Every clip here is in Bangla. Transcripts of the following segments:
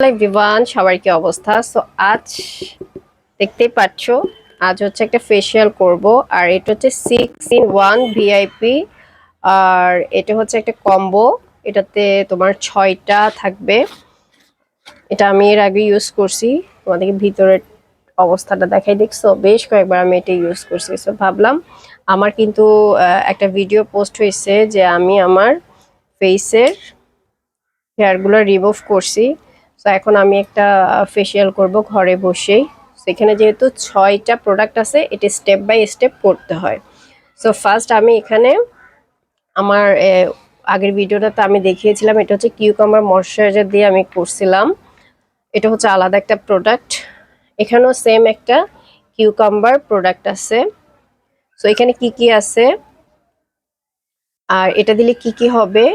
এভরিওয়ান, সবার কি অবস্থা? সো আজ দেখতেই পাচ্ছ, আজ হচ্ছে একটা ফেসিয়াল করব। আর এটা হচ্ছে 6 in 1 ভিআইপি। আর এটা হচ্ছে একটা কম্বো। এটাতে তোমার 6টা থাকবে। এটা আমি এর আগে ইউজ করছি, তোমাদেরকে ভিতরের অবস্থাটা দেখাই। দেখছো, বেশ কয়েকবার আমি এটা ইউজ করছি। সো ভাবলাম, আমার কিন্তু একটা ভিডিও পোস্ট হয়েছে যে আমি আমার ফেসের হেয়ারগুলো রিমুভ করছি। তো এখন আমি একটা ফেসিয়াল করব ঘরে বসেই। সেখানে যেহেতু 6টা প্রোডাক্ট আছে, এটা স্টেপ বাই স্টেপ করতে হয়। সো ফার্স্ট আমি এখানে আমার আগের ভিডিওটাতে আমি দেখিয়েছিলাম, এটা হচ্ছে কিউকাম্বার ময়শ্চারাইজার দিয়ে আমি করছিলাম। এটা হচ্ছে আলাদা একটা প্রোডাক্ট। এখানেও সেম একটা কিউকাম্বার প্রোডাক্ট আছে। সো এখানে কি কি আছে আর এটা দিলে কি কি হবে,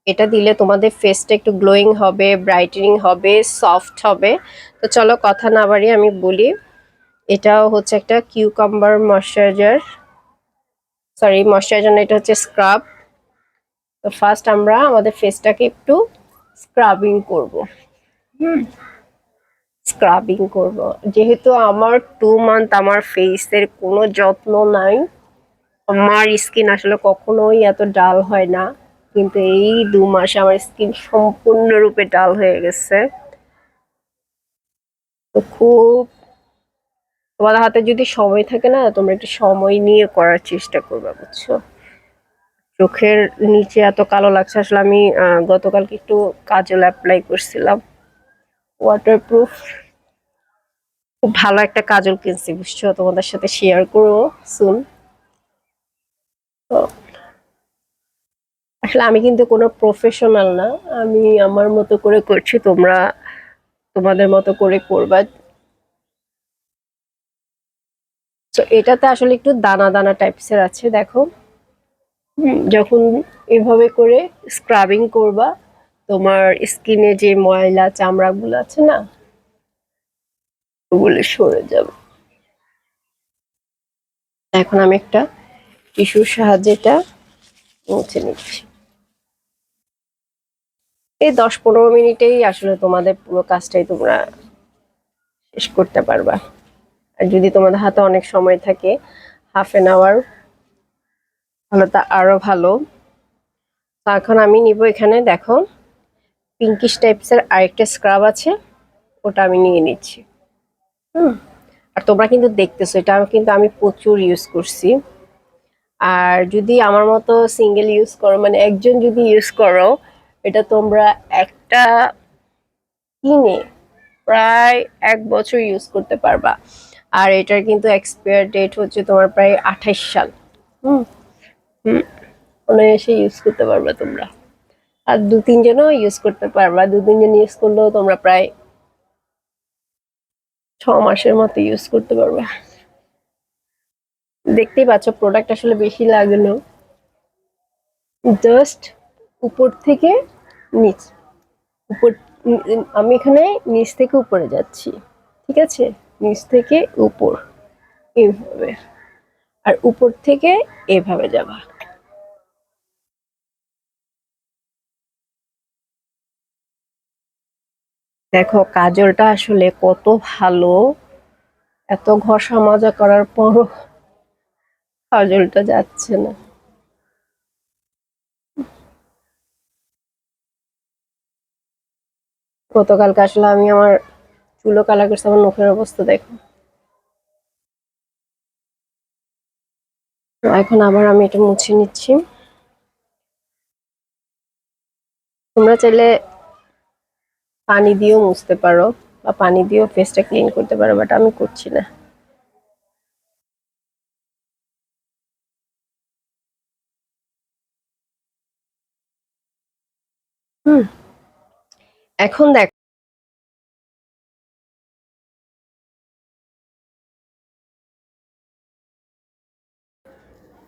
এটা দিলে তোমাদের ফেসটা একটু গ্লোয়িং হবে, ব্রাইটেনিং হবে, সফট হবে। তো চলো কথা না বাড়িয়ে আমি বলি। এটাও হচ্ছে একটা কিউকাম্বার ময়শ্চারাইজার, সরি ময়শ্চারাইজার না, এটা হচ্ছে স্ক্রাব। তো ফার্স্ট আমরা আমাদের ফেসটাকে একটু স্ক্রাবিং করব। স্ক্রাবিং করব যেহেতু আমার 2 মান্থ আমার ফেসের কোনো যত্ন নাই। আমার স্কিন আসলে কখনোই এত ডাল হয় না, কিন্তু এই 2 মাসে আমার স্কিন সম্পূর্ণরূপে ডাল হয়ে গেছে। তো খুব, তোমাদের হাতে যদি সময় থাকে না, তোমরা একটু সময় নিয়ে করার চেষ্টা করবে, বুঝছো? চোখের নিচে এত কালো লাগছে, আসলে আমি গতকালকে একটু কাজল অ্যাপ্লাই করছিলাম, ওয়াটারপ্রুফ। খুব ভালো একটা কাজল কিনছি, বুঝছো? তোমাদের সাথে শেয়ার করবো সুন। তো আসলে আমি কিন্তু কোনো প্রফেশনাল না, আমি আমার মতো করে করছি, তোমরা তোমাদের মতো করে করবা। তো এটাতে আসলে একটু দানা দানা টাইপসের আছে, দেখো। যখন এভাবে করে স্ক্রাবিং করবা, তোমার স্কিনে যে ময়লা চামড়াগুলো আছে না, ওগুলো সরে যাবে। এখন আমি একটা টিস্যুর সাহায্যে এটা মুছে নিচ্ছি। এই 10-15 মিনিটেই আসলে তোমাদের পুরো কাজটাই তোমরা শেষ করতে পারবা। আর যদি তোমাদের হাতে অনেক সময় থাকে, ½ 1 আওয়ার, তাহলে তা আরো ভালো। তো এখন আমি নিব, এখানে দেখো পিঙ্কিশ টাইপসের আরেকটা স্ক্রাব আছে, ওটা আমি নিয়ে নিচ্ছি। হুম। আর তোমরা কিন্তু দেখতেছো, এটা কিন্তু আমি প্রচুর ইউজ করছি। আর যদি আমার মতো সিঙ্গেল ইউজ করো, মানে একজন যদি ইউজ করো, এটা তোমরা একটা কিনে প্রায় 1 বছর ইউজ করতে পারবা। আর এটার কিন্তু এক্সপায়ার ডেট হচ্ছে তোমার প্রায় 28 সাল। হুম হুম অনায়াসে ইউজ করতে পারবা তোমরা। আর 2-3 জনও ইউজ করতে পারবা, 2-3 জন ইউজ করলেও তোমরা প্রায় 6 মাসের মতো ইউজ করতে পারবা। দেখতেই পাচ্ছ, প্রোডাক্ট আসলে বেশি লাগলো, জাস্ট উপর থেকে নিচ, উপর, আমি এখানে নিচ থেকে উপরে যাচ্ছি, ঠিক আছে? নিচ থেকে উপর এইভাবে, আর উপর থেকে এভাবে যাবা। দেখো কাজলটা আসলে কত ভালো, এত ঘষা মাজা করার পরও কাজলটা যাচ্ছে না। গতকালকে আসলে আমি আমার চুলও কালার করছি, আমার নখের অবস্থা দেখো। এখন আবার আমি এটা মুছে নিচ্ছি। তোমরা চাইলে পানি দিয়েও মুছতে পারো, বা পানি দিয়েও ফেসটা ক্লিন করতে পারো, বাট আমি করছি না। হুম। এখন দেখ,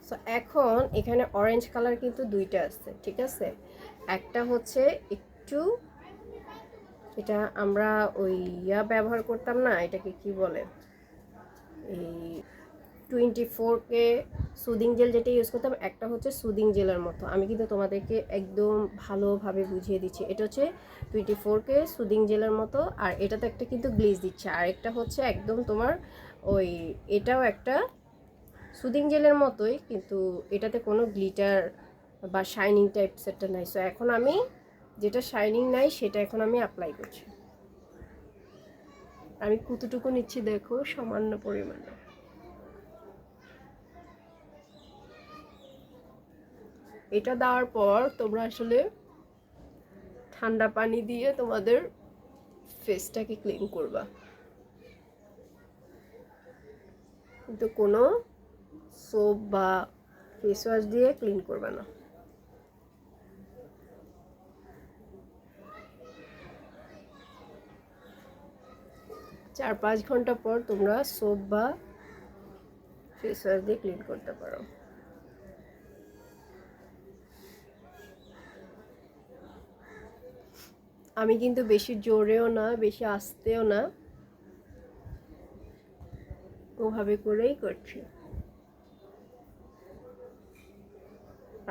সো এখন এখানে অরেঞ্জ কালার কিন্তু দুইটা আছে, ঠিক আছে? একটা হচ্ছে একটু, এটা আমরা ওই ব্যবহার করতাম না, এটাকে কি বলে, এই 24K সুদিং জেল যেটা ইউজ করতাম, একটা হচ্ছে সুদিং জেলের মতো। আমি কিন্তু তোমাদেরকে একদম ভালোভাবে বুঝিয়ে দিচ্ছি। এটা হচ্ছে 24K সুদিং জেলের মতো, আর এটাতে একটা কিন্তু গ্লিজ দিচ্ছে, আর একটা হচ্ছে একদম তোমার ওই, এটাও একটা সুদিং জেলের মতোই, কিন্তু এটাতে কোনো গ্লিটার বা শাইনিং টাইপ সেটটা নাই। সো এখন আমি যেটা শাইনিং নাই সেটা এখন আমি অ্যাপ্লাই করছি। আমি কতটুকু নিচ্ছি দেখো, সামান্য পরিমাণে। এটা দেওয়ার পর তোমরা আসলে ঠান্ডা পানি দিয়ে তোমাদের ফেসটাকে ক্লিন করবা, কিন্তু কোনো সোপ বা ফেস ওয়াশ দিয়ে ক্লিন করবে না। চার 5 ঘন্টা পর তোমরা সোপ বা ফেস ওয়াশ দিয়ে ক্লিন করতে পারো। আমি কিন্তু বেশি জোরেও না বেশি আস্তেও না, ওভাবে করেই করছি।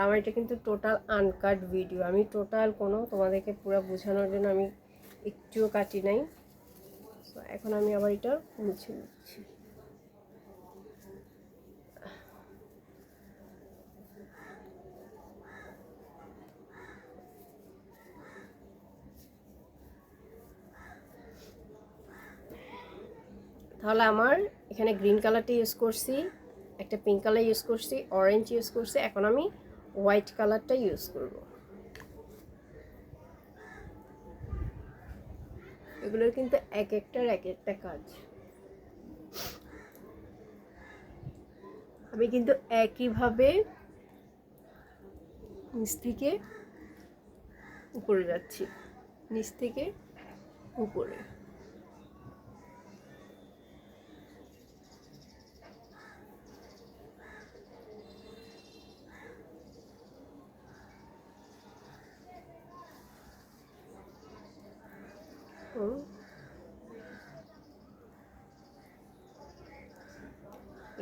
আমার এটা কিন্তু টোটাল আনকাট ভিডিও, আমি টোটাল কোনো তোমাদেরকে পুরো বোঝানোর জন্য আমি একটুও কাটি নাই। তো এখন আমি আবার এটা মুছে নিচ্ছি। তাহলে আমার এখানে গ্রিন কালারটা ইউজ করছি, একটা পিঙ্ক কালার ইউজ করছি, অরেঞ্জ ইউজ করছি, এখন আমি হোয়াইট কালারটা ইউজ করব। এগুলোর কিন্তু এক একটার এক একটা কাজ। আমি কিন্তু একইভাবে নিচ থেকে উপরে যাচ্ছি, নিচ থেকে উপরে।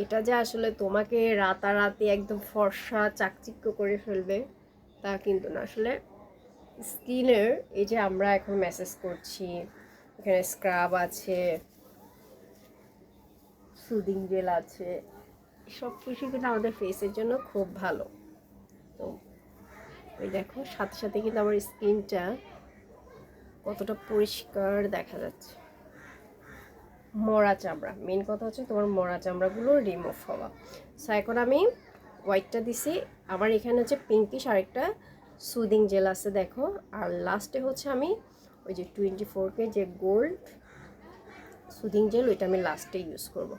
এটা যে আসলে তোমাকে রাতারাতি একদম ফর্সা চাকচিক্য করে ফেলবে তা কিন্তু না। আসলে স্কিনের এই যে আমরা এখন ম্যাসেজ করছি, এখানে স্ক্রাব আছে, সুদিং জেল আছে, সব কিছু কিন্তু আমাদের ফেসের জন্য খুব ভালো। তো ওই দেখো সাথে সাথে কিন্তু আমার স্কিনটা কতটা পরিষ্কার দেখা যাচ্ছে। মরা চামড়া, মেন কথা হচ্ছে তোমার মরা চামড়াগুলো রিমুভ হওয়া। সো এখন আমি হোয়াইটটা দিছি, আমার এখানে হচ্ছে পিঙ্কিশ আরেকটা সুদিং জেল আছে দেখো, আর লাস্টে হচ্ছে আমি ওই যে 24K যে গোল্ড সুদিং জেল ওইটা আমি লাস্টে ইউজ করব।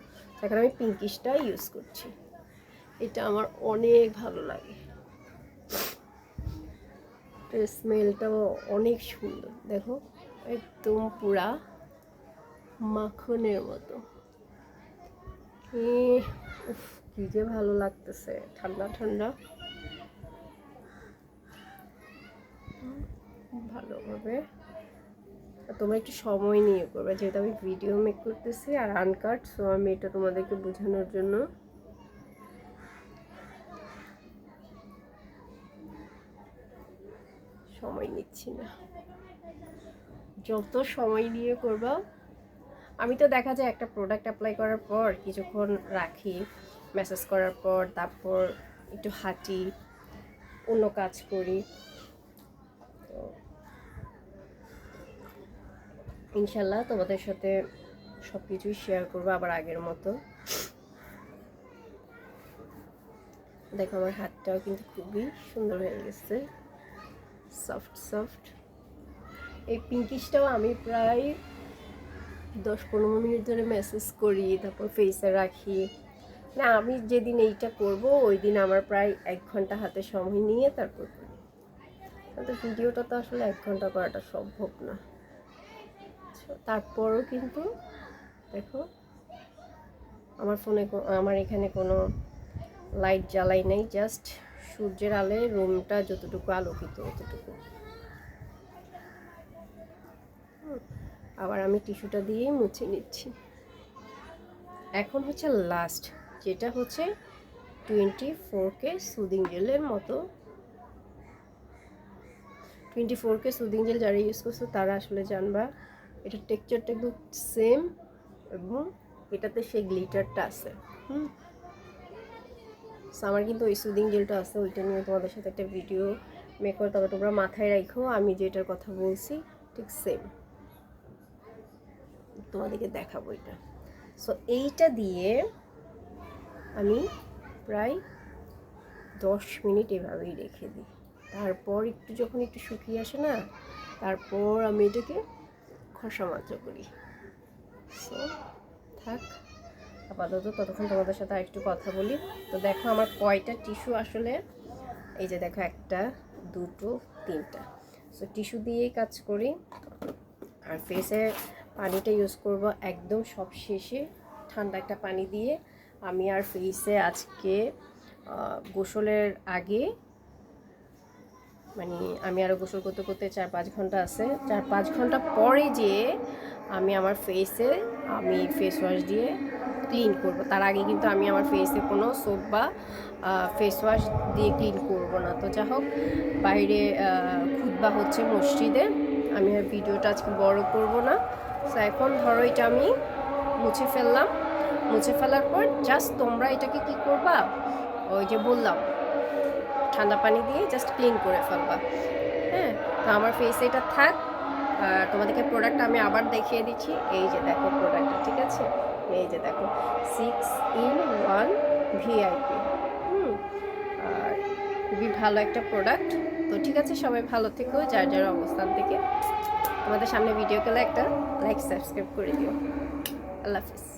এখন আমি পিঙ্কিশটা ইউজ করছি, এটা আমার অনেক ভালো লাগে, স্মেলটাও অনেক সুন্দর দেখো, একদম পুরা মাখনের মতো। উফ, কি যে ভালো লাগতেছে, ঠান্ডা ঠান্ডা, ভালোভাবে। তোমরা একটু সময় নিয়ে করবে, যেহেতু আমি ভিডিও মেক করতেছি আর আনকাট, সো আমি এটা তোমাদেরকে বোঝানোর জন্য সময় নিচ্ছি না। যত সময় নিয়ে করবা, আমি তো দেখা যায় একটা প্রোডাক্ট অ্যাপ্লাই করার পর কিছুক্ষণ রাখি, ম্যাসেজ করার পর তারপর একটু হাঁটি, অন্য কাজ করি। তো ইনশাল্লাহ তোমাদের সাথে সব কিছুই শেয়ার করবো আবার আগের মতো। দেখো আমার হাতটাও কিন্তু খুবই সুন্দর হয়ে গেছে, সফট সফট। এই পিঙ্কিশটাও আমি প্রায় 10-15 মিনিট ধরে ম্যাসেজ করি, তারপর ফেসে রাখি। না, আমি যেদিন এইটা করব ওই দিন আমার প্রায় 1 ঘন্টা হাতে সময় নিয়ে তারপর করি, কিন্তু ভিডিওটা তো আসলে 1 ঘন্টা করাটা সম্ভব না। তারপরও কিন্তু দেখো আমার ফোনে আমার এখানে কোনো লাইট জ্বালাই নেই, জাস্ট সূর্যের আলোয় রুমটা যতটুকু আলোকিত ততটুকু। আবার আমি টিস্যুটা দিয়েই মুছে নিচ্ছি। এখন হচ্ছে লাস্ট যেটা হচ্ছে 24K সুদিং জেলের মতো। 24K সুদিং জেল যারা ইউজ করছো তারা আসলে জানবা এটার টেক্সচারটা একদম সেম, এবং এটাতে সেই গ্লিটারটা আছে। আমার কিন্তু ওই সুদিং জেলটা আছে, ওইটা নিয়ে তোমাদের সাথে একটা ভিডিও মেক করে, তবে তোমরা মাথায় রাখো আমি যেটার কথা বলছি ঠিক সেম তোমাদেরকে দেখাবো এটা। সো এইটা দিয়ে আমি প্রায় 10 মিনিট এভাবেই রেখে দিই। তারপর একটু যখন একটু শুকিয়ে আসে না, তারপর আমি এটাকে ঘষা মাজা করি। সো থাক আপাতত, ততক্ষণ তোমাদের সাথে আরেকটু কথা বলি। তো দেখো আমার কয়টা টিস্যু আসলে, এই যে দেখো 1 2 3টা। সো টিস্যু দিয়েই কাজ করি, আর ফেসে পানিটা ইউজ করব একদম সব শেষে, ঠান্ডা একটা পানি দিয়ে। আমি আর ফেসে আজকে গোসলের আগে, মানে আমি আরও গোসল করতে করতে 4-5 ঘন্টা আছে, 4-5 ঘন্টা পরে যেয়ে আমি আমার ফেসে আমি ফেস ওয়াশ দিয়ে ক্লিন করব। তার আগে কিন্তু আমি আমার ফেসে কোনো সোপ বা ফেস ওয়াশ দিয়ে ক্লিন করব না। তো যা হোক, বাইরে খুতবা হচ্ছে মসজিদে, আমি আর ভিডিওটা আজকে বড় করব না। সো এখন ধরো এটা আমি মুছে ফেললাম। মুছে ফেলার পর জাস্ট তোমরা এটাকে কি করবা, ওই যে বললাম ঠান্ডা পানি দিয়ে জাস্ট ক্লিন করে ফেলবা। হ্যাঁ, তো আমার ফেসে এটা থাক। আর তোমাদেরকে প্রোডাক্টটা আমি আবার দেখিয়ে দিচ্ছি। এই যে দেখো প্রোডাক্টটা, ঠিক আছে, এই যে দেখো 6-in-1 ভিআইপি। আর খুবই ভালো একটা প্রোডাক্ট। তো ঠিক আছে, সবাই ভালো থেকো যার যার অবস্থান থেকে। তোমাদের সামনে ভিডিও পেলে একটা লাইক সাবস্ক্রাইব করে দিও। আল্লাহ হাফিজ।